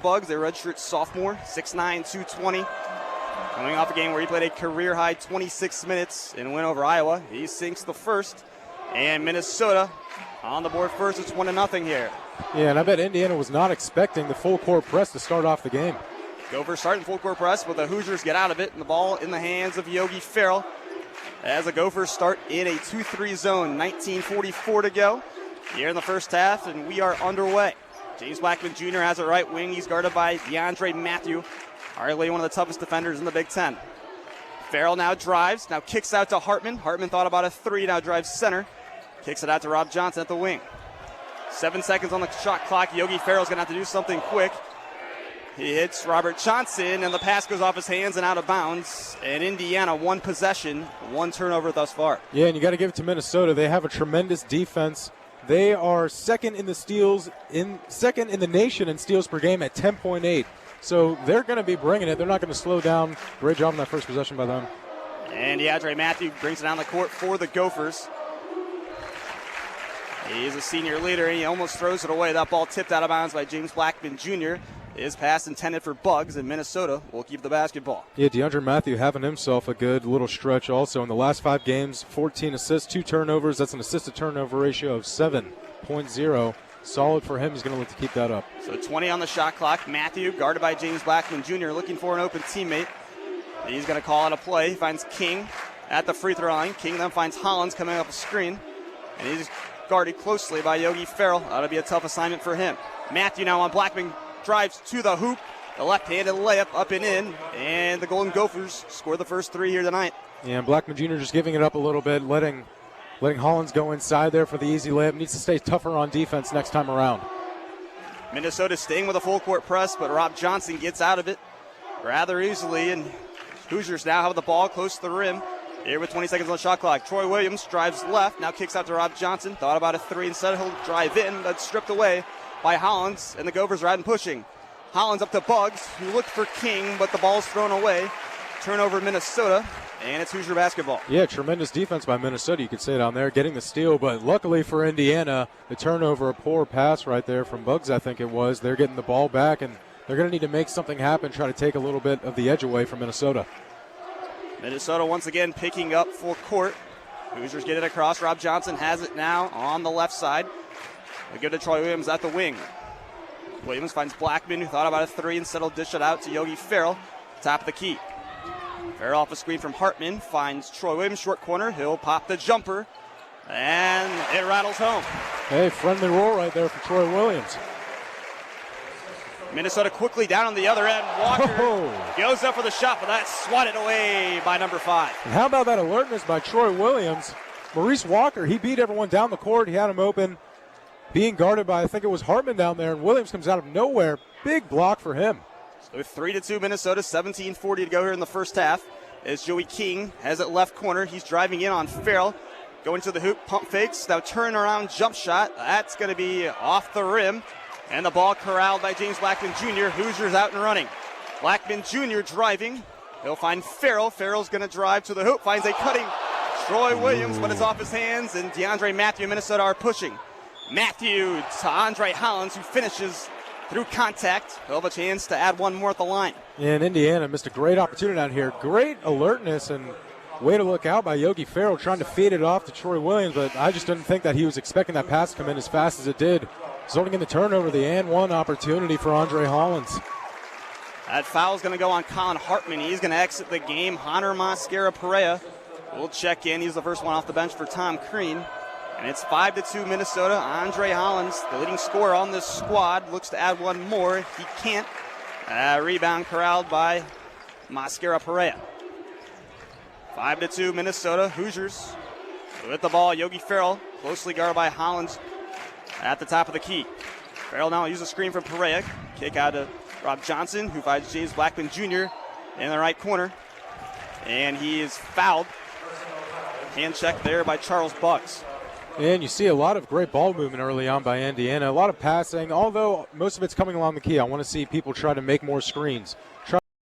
Buggs, a redshirt sophomore, 6'9", 220. Coming off a game where he played a career-high 26 minutes in a win over Iowa. He sinks the first. And Minnesota on the board first. It's 1-0 here. Yeah, and I bet Indiana was not expecting the full-court press to start off the game. Gophers starting full-court press, but the Hoosiers get out of it, and the ball in the hands of Yogi Ferrell as the Gophers start in a 2-3 zone. 19:44 to go here in the first half, and we are underway. James Blackman Jr. has a right wing. He's guarded by DeAndre Matthew, arguably one of the toughest defenders in the Big Ten. Ferrell now drives, now kicks out to Hartman. Hartman thought about a three, now drives center. Kicks it out to Rob Johnson at the wing. 7 seconds on the shot clock. Yogi Ferrell's going to have to do something quick. He hits Robert Johnson, and the pass goes off his hands and out of bounds. And Indiana, one possession, one turnover thus far. Yeah, and you got to give it to Minnesota. They have a tremendous defense. They are second in the nation in steals per game at 10.8. So they're going to be bringing it. They're not going to slow down. Great job on that first possession by them. And DeAndre Matthew brings it down the court for the Gophers. He's a senior leader, and he almost throws it away. That ball tipped out of bounds by James Blackman Jr. His pass intended for Buggs, and Minnesota will keep the basketball. Yeah, DeAndre Matthew having himself a good little stretch also. In the last 5 games, 14 assists, 2 turnovers. That's an assist-to-turnover ratio of 7.0. Solid for him. He's going to look to keep that up. So 20 on the shot clock. Matthew, guarded by James Blackman Jr., looking for an open teammate. He's going to call out a play. He finds King at the free throw line. King then finds Hollins coming up a screen. And he's guarded closely by Yogi Ferrell. That'll be a tough assignment for him. Matthew now on Blackman, drives to the hoop. The left-handed layup up and in. And the Golden Gophers score the first 3 here tonight. Yeah, and Blackman Jr. just giving it up a little bit, letting Hollins go inside there for the easy layup. Needs to stay tougher on defense next time around. Minnesota staying with a full court press, but Rob Johnson gets out of it rather easily. And Hoosiers now have the ball close to the rim. Here with 20 seconds on the shot clock. Troy Williams drives left, now kicks out to Rob Johnson. Thought about a three instead. He'll drive in, but stripped away by Hollins, and the Gophers are out and pushing. Hollins up to Buggs, who looked for King, but the ball's thrown away. Turnover Minnesota, and it's Hoosier basketball. Yeah, tremendous defense by Minnesota, you could say down there, getting the steal, but luckily for Indiana, the turnover, a poor pass right there from Buggs, I think it was. They're getting the ball back, and they're going to need to make something happen, try to take a little bit of the edge away from Minnesota. Minnesota once again picking up full court. Hoosiers get it across. Rob Johnson has it now on the left side. They give it to Troy Williams at the wing. Williams finds Blackman, who thought about a three, instead will dish it out to Yogi Ferrell, top of the key. Ferrell off a screen from Hartman, finds Troy Williams, short corner. He'll pop the jumper, and it rattles home. Hey, friendly roll right there for Troy Williams. Minnesota quickly down on the other end. Walker goes up for the shot, but that's swatted away by number 5. And how about that alertness by Troy Williams? Maurice Walker, he beat everyone down the court. He had him open, being guarded by, I think it was Hartman down there, and Williams comes out of nowhere. Big block for him. So 3-2 Minnesota, 17:40 to go here in the first half. As Joey King has it left corner. He's driving in on Ferrell. Going to the hoop, pump fakes, now turn around jump shot. That's going to be off the rim. And the ball corralled by James Blackman Jr. Hoosiers out and running. Blackman Jr. driving. He'll find Ferrell. Ferrell's going to drive to the hoop. Finds a cutting Troy Williams, but it's off his hands. And DeAndre Matthew and Minnesota are pushing. Matthew to Andre Hollins, who finishes through contact. He'll have a chance to add one more at the line. And Indiana missed a great opportunity out here. Great alertness and way to look out by Yogi Ferrell, trying to feed it off to Troy Williams, but I just didn't think that he was expecting that pass to come in as fast as it did. Resulting in the turnover, the and one opportunity for Andre Hollins. That foul is going to go on Colin Hartman. He's going to exit the game. Hunter Mascara-Perea will check in. He's the first one off the bench for Tom Crean. And it's 5-2 Minnesota. Andre Hollins, the leading scorer on this squad, looks to add one more. He can't. Rebound corralled by Mascara-Perea. 5-2 Minnesota. Hoosiers with the ball. Yogi Ferrell, closely guarded by Hollins at the top of the key. Ferrell now uses a screen from Perea. Kick out to Rob Johnson, who finds James Blackman Jr. in the right corner. And he is fouled. Hand check there by Charles Buggs. And you see a lot of great ball movement early on by Indiana. A lot of passing, although most of it's coming along the key. I want to see people try to make more screens.